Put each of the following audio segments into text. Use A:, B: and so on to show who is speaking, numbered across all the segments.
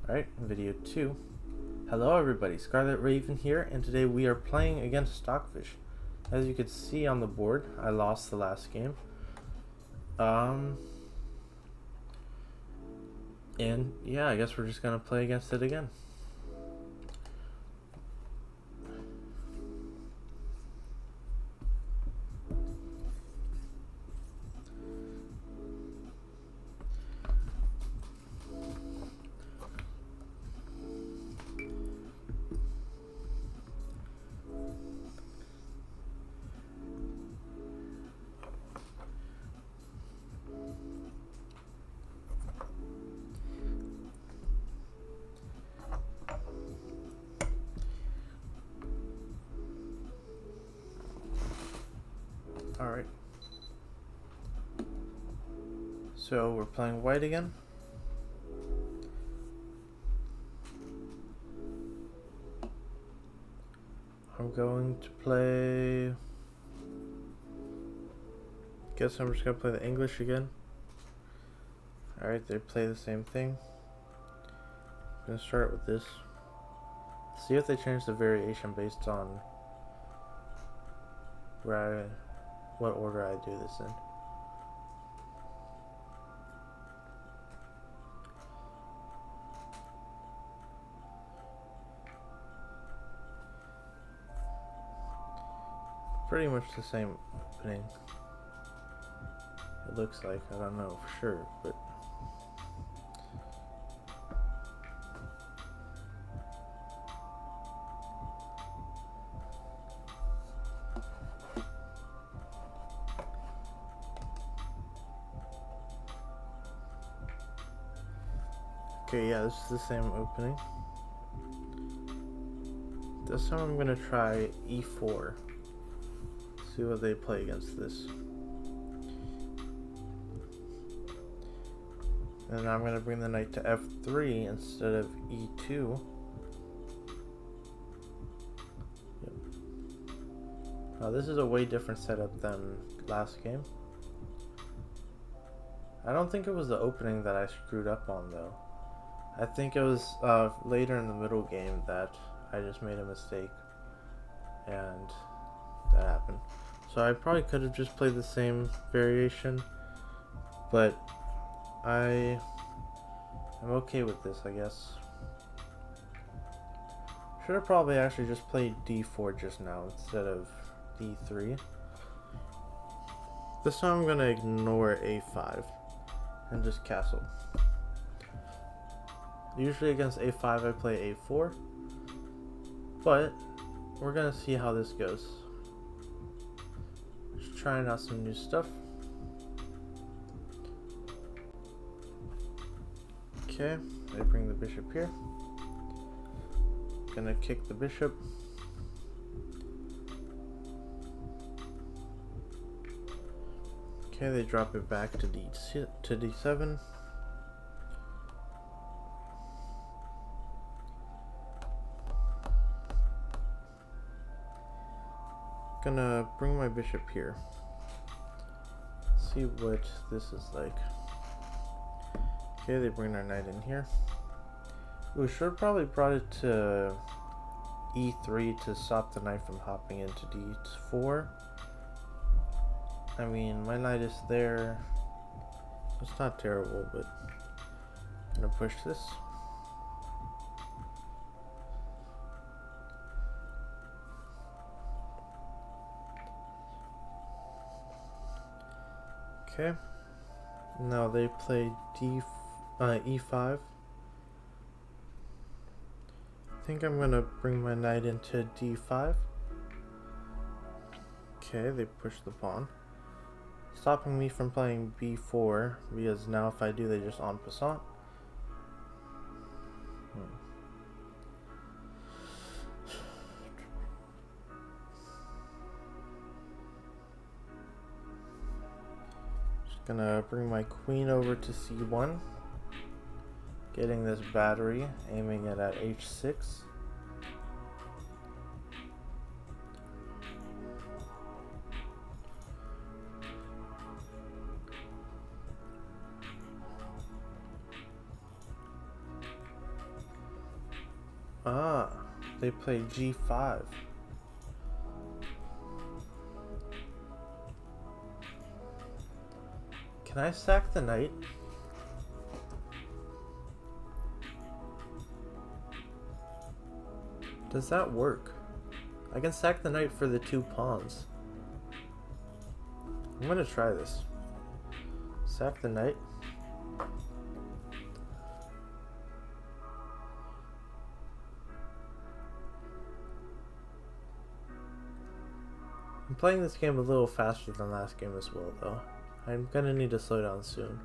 A: Alright, video 2. Hello everybody, Scarlet Raven here, and today we are playing against Stockfish. As you can see on the board, I lost the last game. And yeah, I guess we're just gonna play against it again. Alright. So we're playing white again. I'm going to play... Guess I'm just gonna play the English again. Alright, they play the same thing. I'm gonna start with this. See if they change the variation based on what order I do this in. Pretty much the same opening. It looks like, I don't know for sure, but okay, yeah, this is the same opening. This time I'm gonna try e4. See what they play against this. And I'm gonna bring the knight to f3 instead of e2. Yep. This is a way different setup than last game. I don't think it was the opening that I screwed up on though. I think it was later in the middle game that I just made a mistake and that happened. So I probably could have just played the same variation, but I'm okay with this, I guess. Should have probably actually just played d4 just now instead of d3. This time I'm gonna ignore a5 and just castle. Usually against a5 I play a4, but we're gonna see how this goes. Just trying out some new stuff. Okay, I bring the bishop here. Gonna kick the bishop. Okay, they drop it back to d7. Gonna bring my bishop here. See what this is like. Okay, they bring their knight in here. We should have probably brought it to e3 to stop the knight from hopping into d4. I mean, my knight is there. It's not terrible, but I'm gonna push this. Okay. Now they play e5. I think I'm gonna bring my knight into d5. Okay, they push the pawn, stopping me from playing b4 because now if I do, they just en passant. Gonna bring my queen over to c1, getting this battery, aiming it at h6. Ah, they play g5. Can I sack the knight? Does that work? I can sack the knight for the 2 pawns. I'm gonna try this. Sack the knight. I'm playing this game a little faster than last game as well, though. I'm gonna need to slow down soon.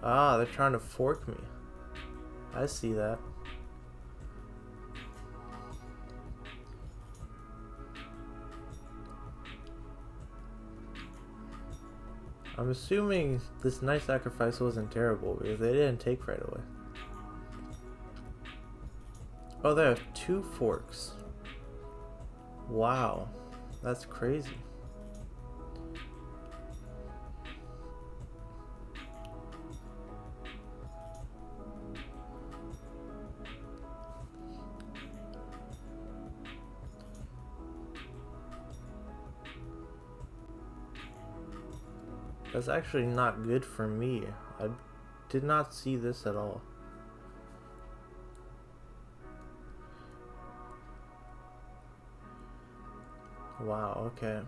A: Ah, they're trying to fork me. I see that. I'm assuming this knight sacrifice wasn't terrible because they didn't take right away. Oh, they have 2 forks. Wow, that's crazy. That's actually not good for me. I did not see this at all. Wow, okay.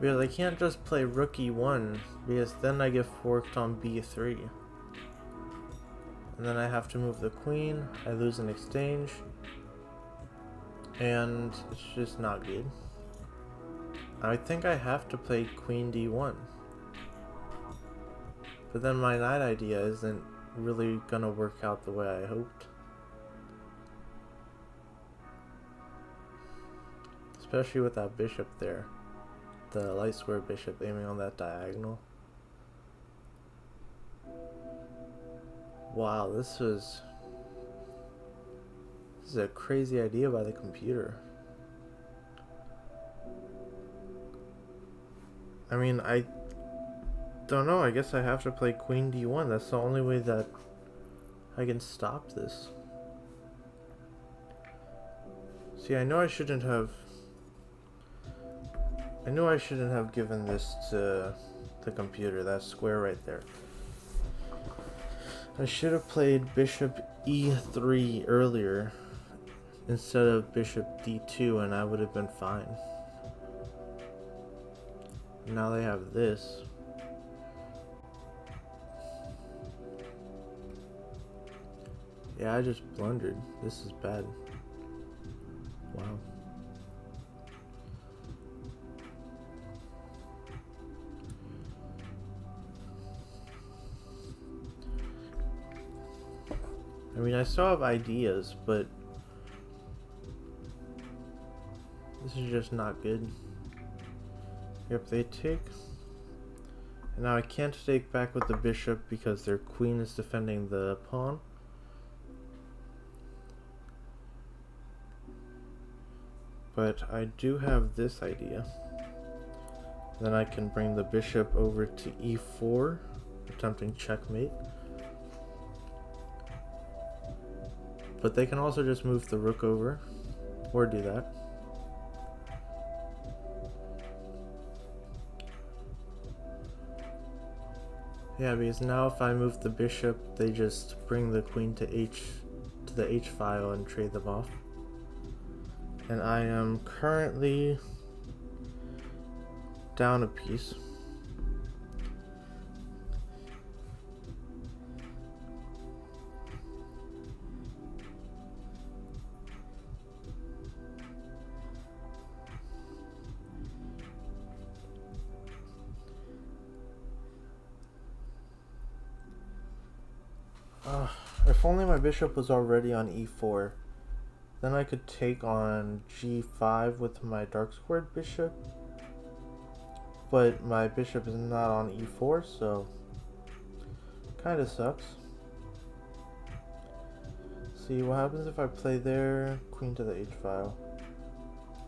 A: Because I can't just play rook e1 because then I get forked on b3. And then I have to move the queen, I lose an exchange, and it's just not good. I think I have to play queen d1. But then my knight idea isn't really gonna work out the way I hoped. Especially with that bishop there. The light square bishop aiming on that diagonal. Wow, this is a crazy idea by the computer. I mean, I don't know. I guess I have to play queen d1. That's the only way that I can stop this. See, I know I shouldn't have given this to the computer, that square right there. I should have played bishop e3 earlier instead of bishop d2 and I would have been fine. Now they have this. Yeah, I just blundered. This is bad. Wow. I mean, I still have ideas, but this is just not good. Yep, they take. And now I can't take back with the bishop because their queen is defending the pawn. But I do have this idea. Then I can bring the bishop over to e4, attempting checkmate. But they can also just move the rook over, or do that. Yeah, because now if I move the bishop, they just bring the queen to the h file and trade them off. And I am currently down a piece. If only my bishop was already on e4, then I could take on g5 with my dark squared bishop. But my bishop is not on e4, so kinda sucks. See, what happens if I play there, queen to the h file.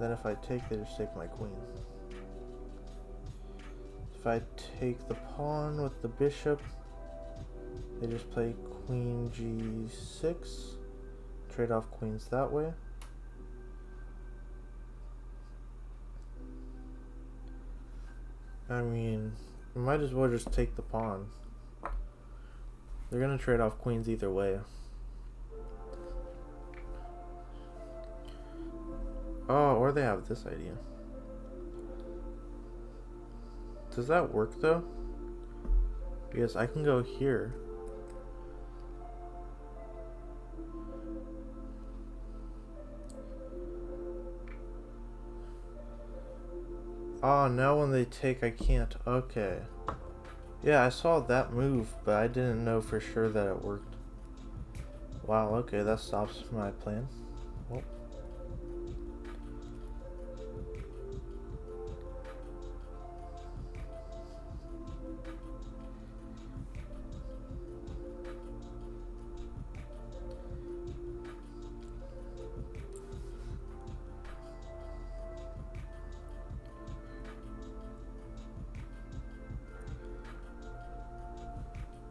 A: Then if I take, they just take my queen. If I take the pawn with the bishop, they just play queen g6, trade off queens that way. I mean, you might as well just take the pawn. They're gonna trade off queens either way. Oh, or they have this idea. Does that work though? Because I can go here. Oh, now when they take, I can't. Okay. Yeah, I saw that move, but I didn't know for sure that it worked. Wow, okay, that stops my plan. Oh.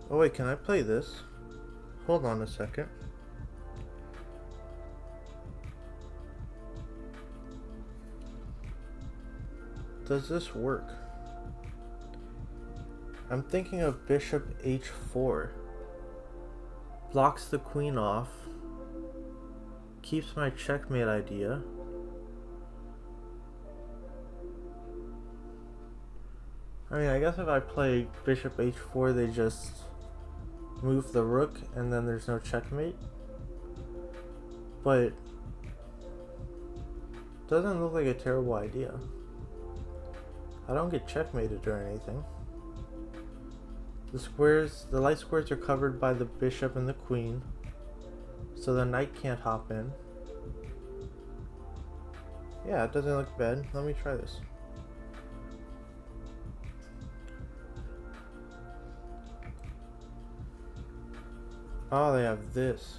A: Oh wait, can I play this? Hold on a second. Does this work? I'm thinking of bishop h4. Blocks the queen off. Keeps my checkmate idea. I mean, I guess if I play bishop h4, they just move the rook and then there's no checkmate. But doesn't look like a terrible idea. I don't get checkmated or anything. The light squares are covered by the bishop and the queen, so the knight can't hop in. Yeah, it doesn't look bad. Let me try this. Oh, they have this.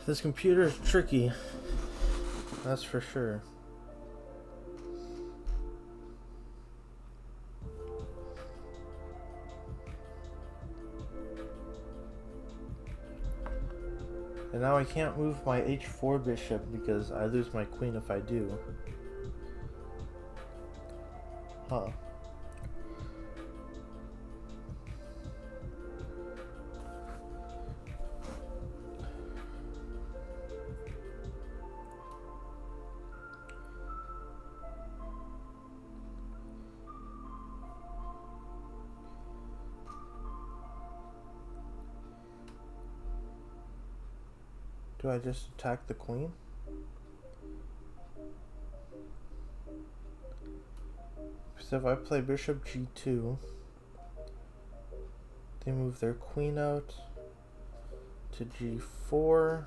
A: This computer is tricky. That's for sure. And now I can't move my h4 bishop because I lose my queen if I do. Huh. Do I just attack the queen? So if I play bishop g2, they move their queen out to g4,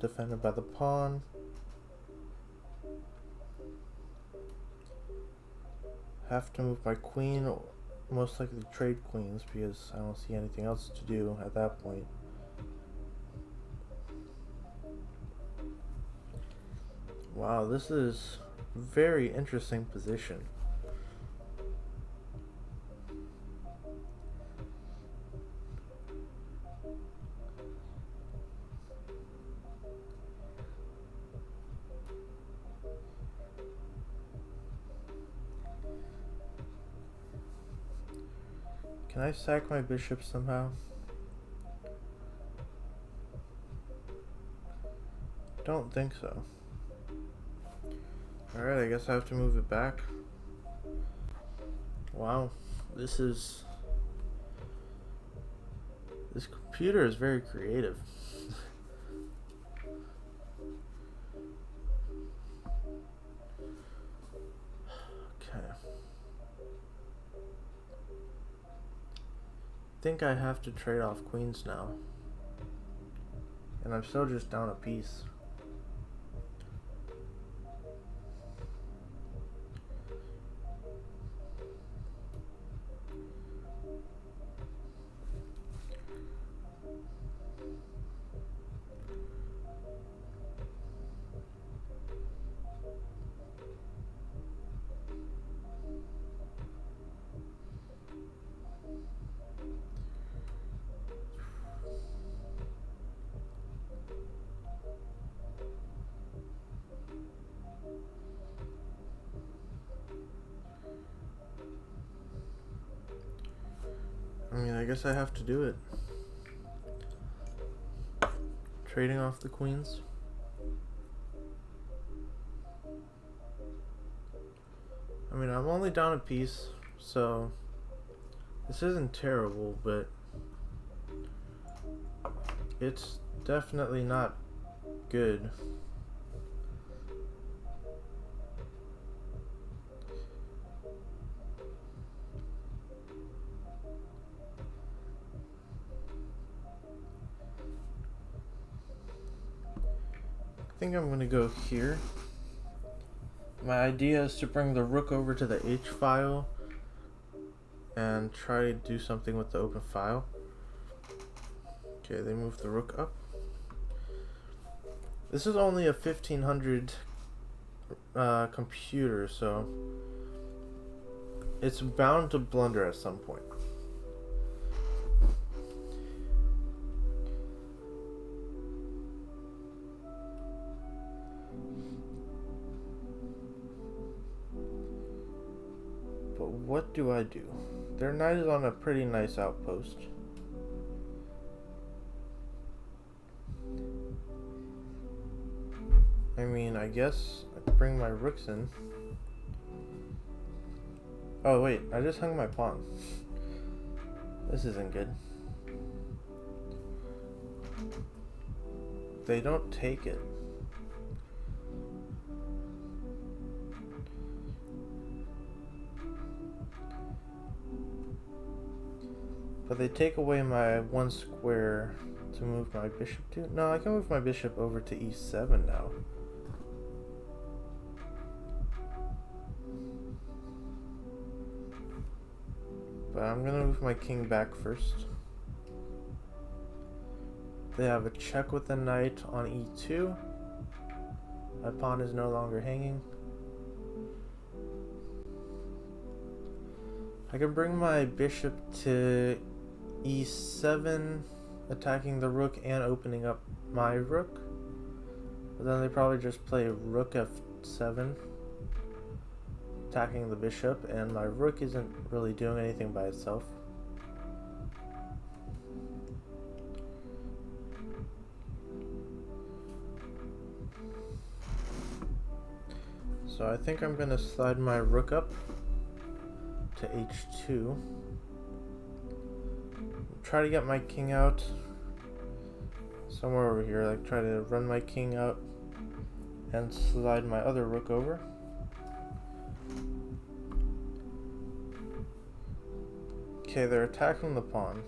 A: defended by the pawn. Have to move my queen, most likely trade queens because I don't see anything else to do at that point. Wow, this is a very interesting position. Can I sack my bishop somehow? Don't think so. Alright, I guess I have to move it back. Wow, this computer is very creative. Okay. I think I have to trade off queens now. And I'm still just down a piece. guess I have to do it. Trading off the queens. I mean, I'm only down a piece, so this isn't terrible, but it's definitely not good. I think I'm gonna go here. My idea is to bring the rook over to the H file and try to do something with the open file. Okay, they moved the rook up. This is only a 1500 computer, so it's bound to blunder at some point. But what do I do? Their knight is on a pretty nice outpost. I mean, I guess I bring my rooks in. Oh wait, I just hung my pawn. This isn't good. They don't take it. But they take away my one square to move my bishop to. No, I can move my bishop over to e7 now. But I'm gonna move my king back first. They have a check with the knight on e2. My pawn is no longer hanging. I can bring my bishop to e7, attacking the rook and opening up my rook. But then they probably just play rook f7, attacking the bishop, and my rook isn't really doing anything by itself. So I think I'm going to slide my rook up to h2. Try to get my king out somewhere over here, like try to run my king out and slide my other rook over. Okay, they're attacking the pawn.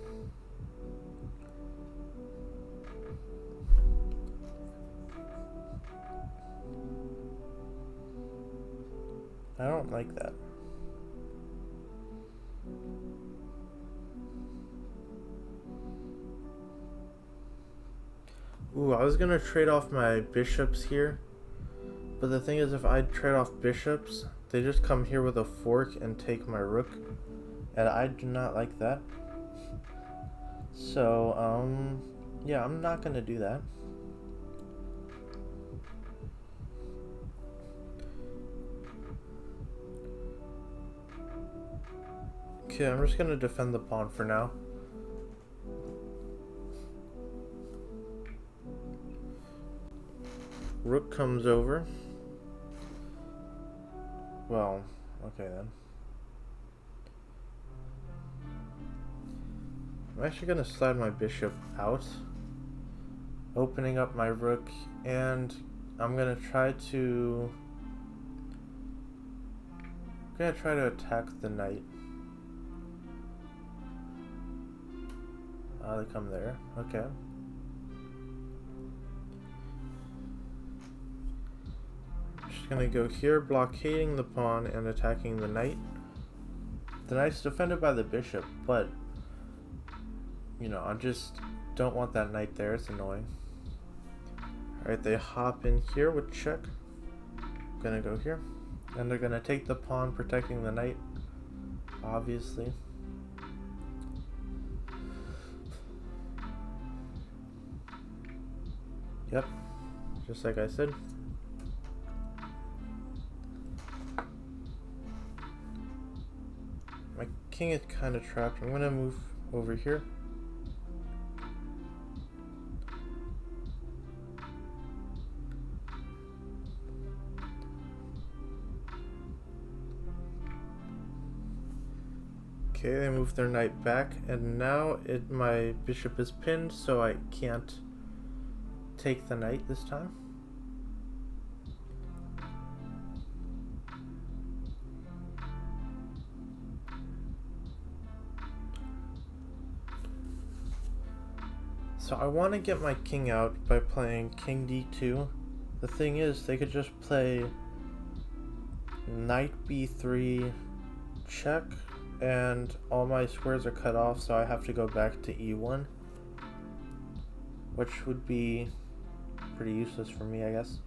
A: I don't like that. Ooh, I was gonna trade off my bishops here, but the thing is, if I trade off bishops, they just come here with a fork and take my rook, and I do not like that. So, yeah, I'm not gonna do that. Okay, I'm just gonna defend the pawn for now. Rook comes over. Well, okay then. I'm actually gonna slide my bishop out, opening up my rook, and I'm gonna try to attack the knight. They come there. Okay. Just gonna go here, blockading the pawn and attacking the knight. The knight's defended by the bishop, but you know, I just don't want that knight there. It's annoying. Alright, they hop in here with check. Gonna go here. And they're gonna take the pawn, protecting the knight, obviously. Yep, just like I said. My king is kind of trapped. I'm gonna move over here. Okay, they moved their knight back, and now my bishop is pinned, so I can't take the knight this time. So I want to get my king out by playing king d2. The thing is, they could just play knight b3 check, and all my squares are cut off, so I have to go back to e1, which would be pretty useless for me, I guess.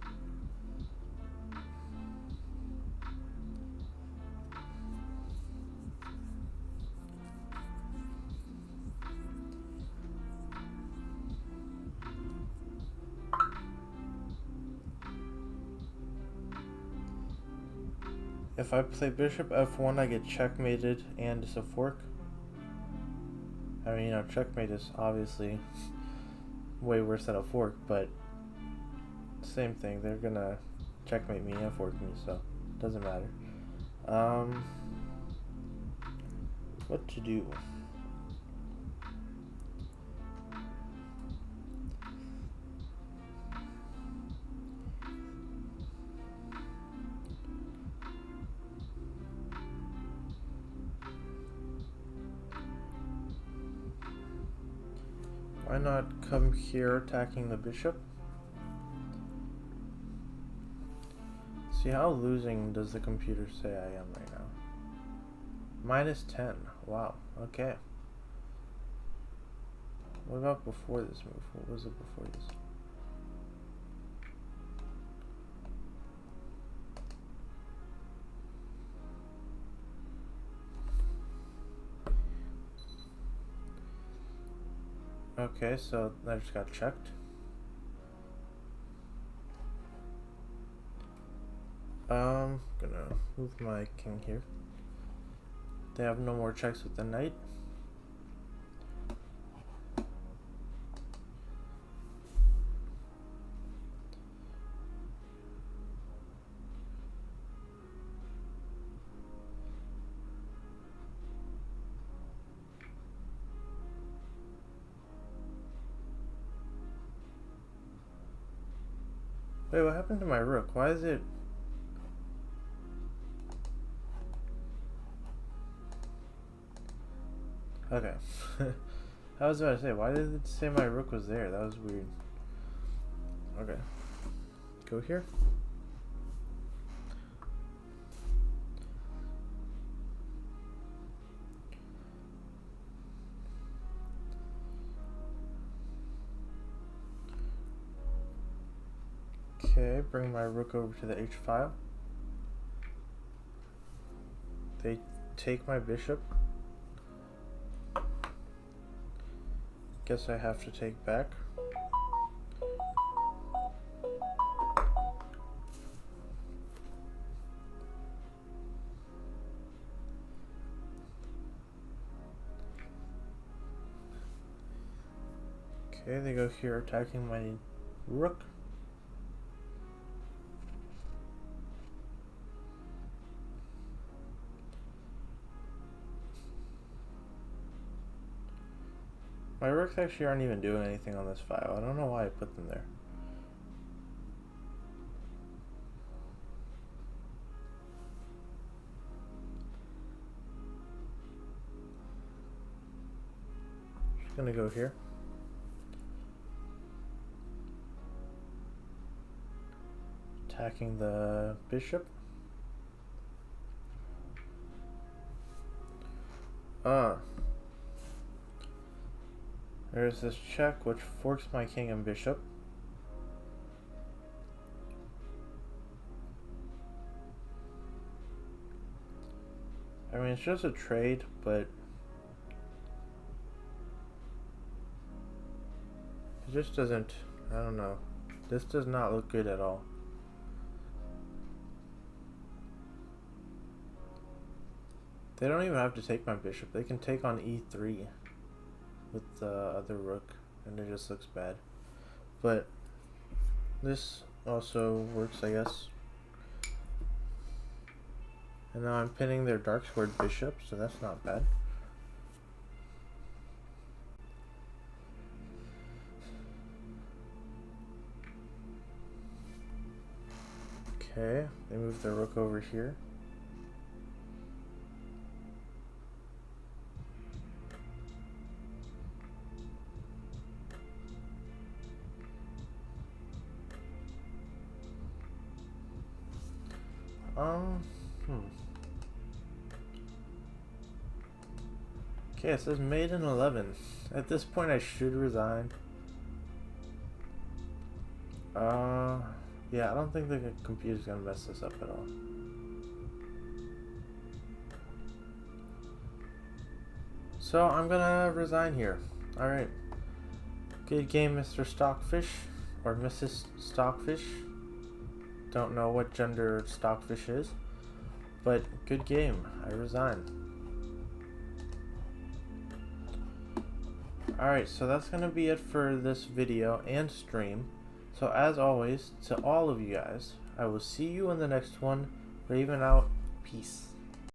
A: If I play bishop f1, I get checkmated and it's a fork. I mean, checkmate is obviously way worse than a fork, but same thing. They're gonna checkmate me and fork me, so it doesn't matter. What to do? Why not come here attacking the bishop? See, how losing does the computer say I am right now? -10. Wow, okay. What about before this move? What was it before this? Okay, so I just got checked. Gonna move my king here. They have no more checks with the knight. Wait, what happened to my rook? Why is it... Okay. I was about to say, why did it say my rook was there? That was weird. Okay. Go here. Okay, bring my rook over to the h file. They take my bishop. Guess I have to take back. Okay, they go here attacking my rook. My rooks actually aren't even doing anything on this file. I don't know why I put them there. Just gonna go here. Attacking the bishop. There's this check which forks my king and bishop. I mean, it's just a trade, but it just doesn't, I don't know. This does not look good at all. They don't even have to take my bishop. They can take on e3. with the other rook, and it just looks bad. But this also works, I guess. And now I'm pinning their dark squared bishop, so that's not bad. Okay, they move their rook over here. Okay, it says made in 11. At this point, I should resign. Yeah, I don't think the computer's gonna mess this up at all. So I'm gonna resign here. Alright. Good game, Mr. Stockfish. Or Mrs. Stockfish. Don't know what gender Stockfish is. But good game. I resign. Alright, so that's gonna be it for this video and stream. So as always, to all of you guys, I will see you in the next one. Raven out. Peace.